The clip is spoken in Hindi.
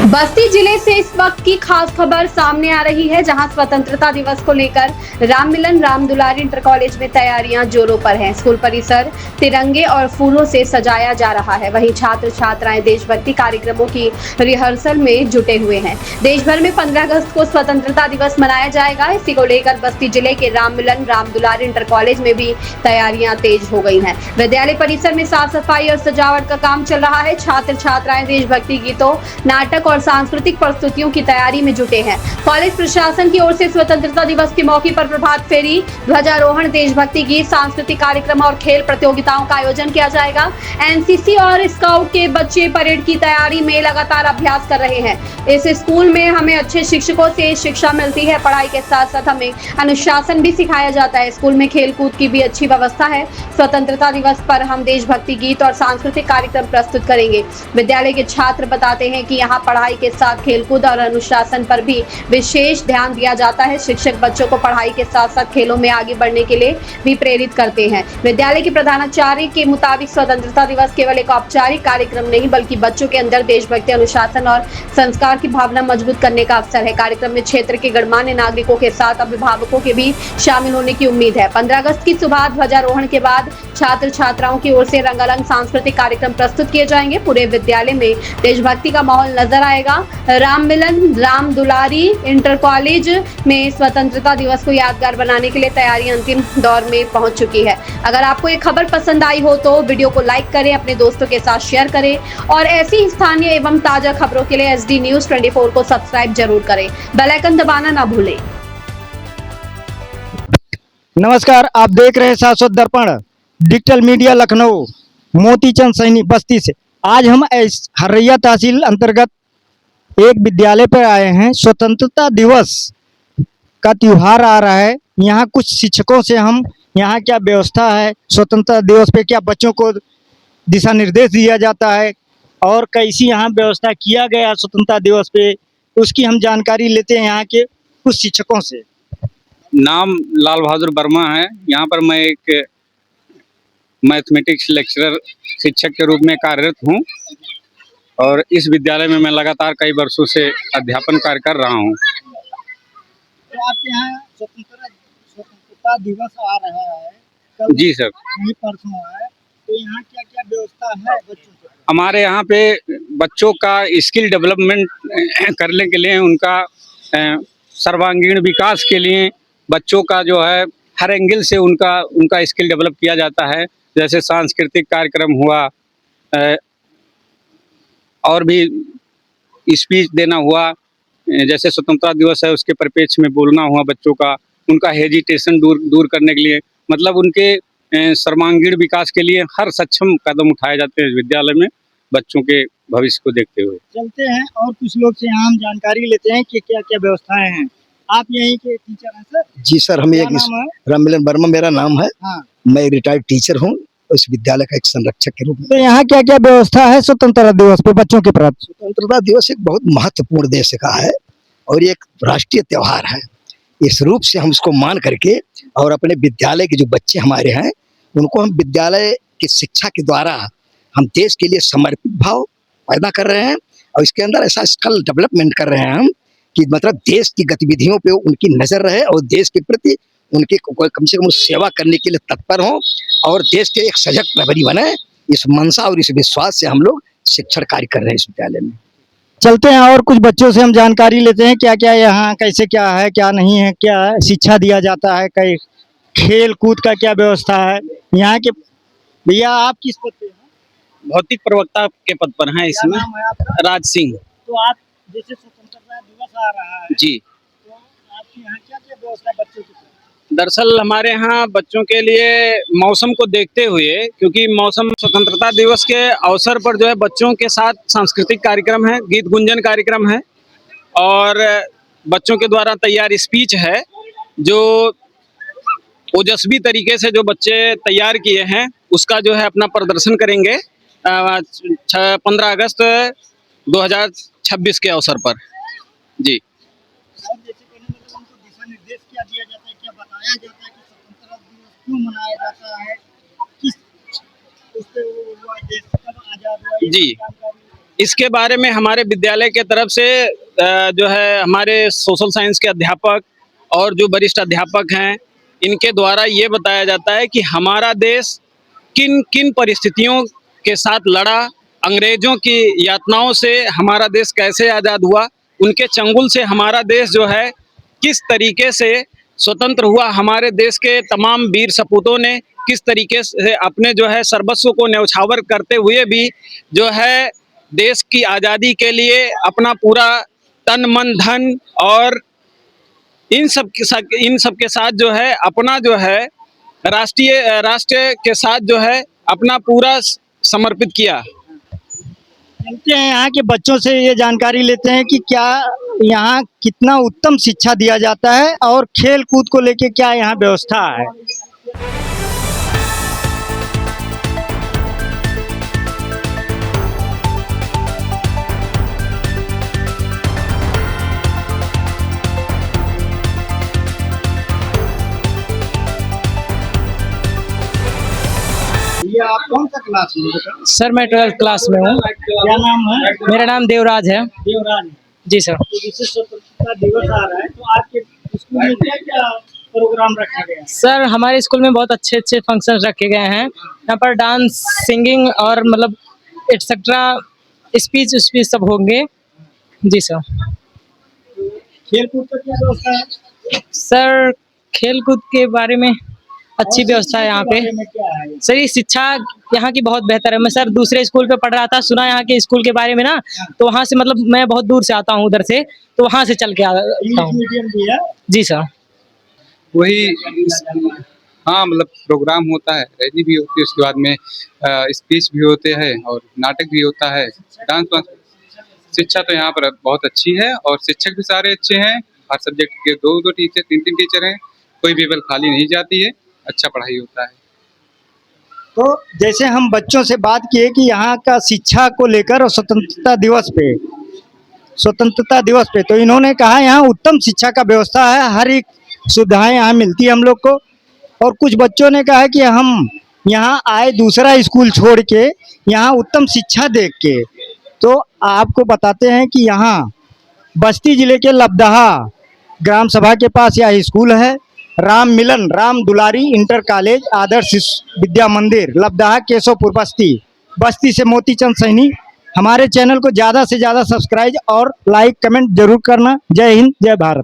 बस्ती जिले से इस वक्त की खास खबर सामने आ रही है, जहां स्वतंत्रता दिवस को लेकर राम मिलन राम दुलारी इंटर कॉलेज में तैयारियां जोरों पर हैं। स्कूल परिसर तिरंगे और फूलों से सजाया जा रहा है। वहीं छात्र छात्राएं देशभक्ति कार्यक्रमों की रिहर्सल में जुटे हुए हैं। देश भर में 15 अगस्त को स्वतंत्रता दिवस मनाया जाएगा। इसी को लेकर बस्ती जिले के राम मिलन राम दुलारी इंटर कॉलेज में भी तैयारियां तेज हो गई हैं। विद्यालय परिसर में साफ सफाई और सजावट का काम चल रहा है। छात्र छात्राएं देशभक्ति गीतों, नाटक और सांस्कृतिक प्रस्तुतियों की तैयारी में जुटे हैं। कॉलेज प्रशासन की ओर से स्वतंत्रता दिवस के मौके पर प्रभात फेरी, ध्वजारोहण, देशभक्ति गीत, सांस्कृतिक कार्यक्रम और खेल प्रतियोगिताओं का आयोजन किया जाएगा। एनसीसी और स्काउट के बच्चे परेड की तैयारी में लगातार अभ्यास कर रहे हैं। इस स्कूल में हमें अच्छे शिक्षकों से शिक्षा मिलती है। पढ़ाई के साथ साथ हमें अनुशासन भी सिखाया जाता है। स्कूल में खेल कूद की भी अच्छी व्यवस्था है। स्वतंत्रता दिवस पर हम देशभक्ति गीत और सांस्कृतिक कार्यक्रम प्रस्तुत करेंगे। विद्यालय के छात्र बताते हैं कि यहाँ पढ़ाई के साथ खेलकूद और अनुशासन पर भी विशेष ध्यान दिया जाता है। शिक्षक बच्चों को पढ़ाई के साथ साथ खेलों में आगे बढ़ने के लिए भी प्रेरित करते हैं। विद्यालय के प्रधानाचार्य के मुताबिक स्वतंत्रता दिवस केवल एक औपचारिक कार्यक्रम नहीं, बल्कि बच्चों के अंदर देशभक्ति, अनुशासन और संस्कार की भावना मजबूत करने का अवसर है। कार्यक्रम में क्षेत्र के गणमान्य नागरिकों के साथ अभिभावकों के भी शामिल होने की उम्मीद है। 15 अगस्त की सुबह ध्वजारोहण के बाद छात्र छात्राओं की ओर से रंगारंग सांस्कृतिक कार्यक्रम प्रस्तुत किए जाएंगे। पूरे विद्यालय में देशभक्ति का माहौल नजर आएगा। राम मिलन राम दुलारी इंटर कॉलेज में स्वतंत्रता दिवस को यादगार बनाने के लिए तैयारी अंतिम दौर में पहुंच चुकी है। अगर आपको ये खबर पसंद आई हो तो वीडियो को लाइक करें, अपने दोस्तों के साथ शेयर करें और ऐसी ही स्थानीय एवं ताजा खबरों के लिए SD News 24 को सब्सक्राइब जरूर करें। बेल आइकन दबाना ना भूलें। नमस्कार, आप देख रहे हैं शाश्वत दर्पण डिजिटल मीडिया लखनऊ, मोतीचंद सैनी बस्ती से। आज हम हरैया तहसील अंतर्गत एक विद्यालय पर आए हैं। स्वतंत्रता दिवस का त्योहार आ रहा है। यहाँ कुछ शिक्षकों से हम यहाँ क्या व्यवस्था है, स्वतंत्रता दिवस पे क्या बच्चों को दिशा निर्देश दिया जाता है और कैसी यहाँ व्यवस्था किया गया स्वतंत्रता दिवस पे, उसकी हम जानकारी लेते हैं यहाँ के कुछ शिक्षकों से। नाम लाल बहादुर वर्मा है। यहाँ पर मैं एक मैथमेटिक्स लेक्चरर शिक्षक के रूप में कार्यरत हूँ और इस विद्यालय में मैं लगातार कई वर्षों से अध्यापन कार्य कर रहा हूँ। तो आपके यहाँ स्वतंत्रता दिवस आ रहा है, कल जी सर, नहीं परसों है, तो यहाँ क्या क्या व्यवस्था है बच्चों के? हमारे यहाँ पे बच्चों का स्किल डेवलपमेंट करने के लिए, उनका सर्वांगीण विकास के लिए बच्चों का जो है हर एंगल से उनका स्किल डेवलप किया जाता है। जैसे सांस्कृतिक कार्यक्रम हुआ, और भी स्पीच देना हुआ, जैसे स्वतंत्रता दिवस है उसके परिप्रेक्ष्य में बोलना हुआ बच्चों का, उनका हेजिटेशन दूर करने के लिए, मतलब उनके सर्वांगीण विकास के लिए हर सक्षम कदम उठाए जाते हैं विद्यालय में बच्चों के भविष्य को देखते हुए। चलते हैं और कुछ लोग से यहाँ हम जानकारी लेते हैं कि क्या क्या व्यवस्थाएं हैं। आप यहीं के टीचर हैं सर? जी सर, हम क्या एक नाम है? राम मिलन वर्मा मेरा नाम है। हाँ। मैं रिटायर्ड टीचर हूँ, उस विद्यालय का एक संरक्षक के रूप में। तो यहाँ क्या क्या व्यवस्था है स्वतंत्रता दिवस पे बच्चों के प्रति? स्वतंत्रता दिवस एक बहुत महत्वपूर्ण देश का है और एक राष्ट्रीय त्योहार है। इस रूप से हम इसको मान करके और अपने विद्यालय के जो बच्चे हमारे हैं उनको हम विद्यालय की शिक्षा के द्वारा हम देश के लिए समर्पित भाव पैदा कर रहे हैं और इसके अंदर ऐसा स्किल डेवलपमेंट कर रहे हैं हम कि मतलब देश की गतिविधियों पे उनकी नजर रहे और देश के प्रति उनके कम से कम सेवा करने के लिए तत्पर हों और देश के एक सजग प्रहरी बने। इस मनसा और इस विश्वास से हम लोग शिक्षण कार्य कर रहे हैं इस विद्यालय में। चलते हैं और कुछ बच्चों से हम जानकारी लेते हैं क्या क्या यहाँ कैसे क्या है, क्या नहीं है, क्या शिक्षा दिया जाता है, कई खेल कूद का क्या व्यवस्था है यहाँ के। भैया आप किस पद पे हैं? भौतिक प्रवक्ता के पद पर हैं क्या इसमें। नाम है आपका? राज सिंह। तो आप जैसे स्वतंत्रता दिवस आ रहा है जी, तो आपके यहाँ क्या क्या व्यवस्था बच्चों की? दरअसल हमारे यहाँ बच्चों के लिए मौसम को देखते हुए, क्योंकि मौसम स्वतंत्रता दिवस के अवसर पर जो है बच्चों के साथ सांस्कृतिक कार्यक्रम है, गीत गुंजन कार्यक्रम है और बच्चों के द्वारा तैयार स्पीच है जो ओजस्वी तरीके से जो बच्चे तैयार किए हैं उसका जो है अपना प्रदर्शन करेंगे 15 अगस्त 2026 के अवसर पर। जी, और जैसे कहने मतलब उनको दिशा निर्देश क्या दिया जाता है, क्या बताया जाता है कि स्वतंत्रता दिवस क्यों मनाया जाता है, किस उससे वो हुआ देश कब आजाद हुआ, ये जी। जानकारी इसके बारे में हमारे विद्यालय के तरफ से जो है हमारे सोशल साइंस के अध्यापक और जो वरिष्ठ अध्यापक हैं, इनके द्वारा ये बताया जाता है कि हमारा देश किन किन परिस्थितियों के साथ लड़ा, अंग्रेजों की यातनाओं से हमारा देश कैसे आज़ाद हुआ, उनके चंगुल से हमारा देश जो है किस तरीके से स्वतंत्र हुआ, हमारे देश के तमाम वीर सपूतों ने किस तरीके से अपने जो है सर्वस्व को न्यौछावर करते हुए भी जो है देश की आज़ादी के लिए अपना पूरा तन मन धन और इन सब के साथ जो है अपना जो है राष्ट्र के साथ जो है अपना पूरा समर्पित किया। चलते हैं यहाँ के बच्चों से ये जानकारी लेते हैं कि क्या यहाँ कितना उत्तम शिक्षा दिया जाता है और खेल कूद को लेके क्या यहाँ व्यवस्था है। ये आप कौन सा क्लास में बेटा? सर मैं 12th क्लास में हूँ। क्या नाम है? मेरा नाम देवराज है। देवराज। जी सर। तो विश्व स्वतंत्रता दिवस आ रहा है, तो आपके स्कूल में क्या क्या प्रोग्राम रखा गया है? सर हमारे स्कूल में बहुत अच्छे अच्छे फंक्शन रखे गए हैं। यहाँ पर डांस, सिंगिंग और मतलब एटसेट्रा स्पीच सब होंगे। जी सर। खेल कूद का क्या व्यवस्था है? सर खेल कूद के बारे में अच्छी व्यवस्था है यहाँ पे। क्या है? सर ये शिक्षा यहाँ की बहुत बेहतर है। मैं सर दूसरे स्कूल पे पढ़ रहा था, सुना यहाँ के स्कूल के बारे में ना, तो वहाँ से मतलब मैं बहुत दूर से आता हूँ उधर से, तो वहाँ से चल के आता इंग्लिश हूँ। मीडियम भी है? जी सर। वही हाँ मतलब प्रोग्राम होता है, रैली भी होती है, उसके बाद में स्पीच भी होते हैं और नाटक भी होता है, डांस वांस। शिक्षा तो यहाँ पर बहुत अच्छी है और शिक्षक भी सारे अच्छे हैं। हर सब्जेक्ट के दो टीचर, तीन टीचर हैं, कोई भी बेल खाली नहीं जाती है, अच्छा पढ़ाई होता है। तो जैसे हम बच्चों से बात किए कि यहाँ का शिक्षा को लेकर और स्वतंत्रता दिवस पे तो इन्होंने कहा यहाँ उत्तम शिक्षा का व्यवस्था है, हर एक सुविधाएं यहाँ मिलती है हम लोग को। और कुछ बच्चों ने कहा कि हम यहाँ आए दूसरा स्कूल छोड़ के यहाँ उत्तम शिक्षा देख के। तो आपको बताते हैं कि यहाँ बस्ती जिले के लबदहा ग्राम सभा के पास यह स्कूल है, राम मिलन राम दुलारी इंटर कॉलेज आदर्श विद्या मंदिर, लबदहा, केशवपुर, बस्ती से मोतीचंद सैनी। हमारे चैनल को ज़्यादा से ज़्यादा सब्सक्राइब और लाइक कमेंट जरूर करना। जय हिंद, जय भारत।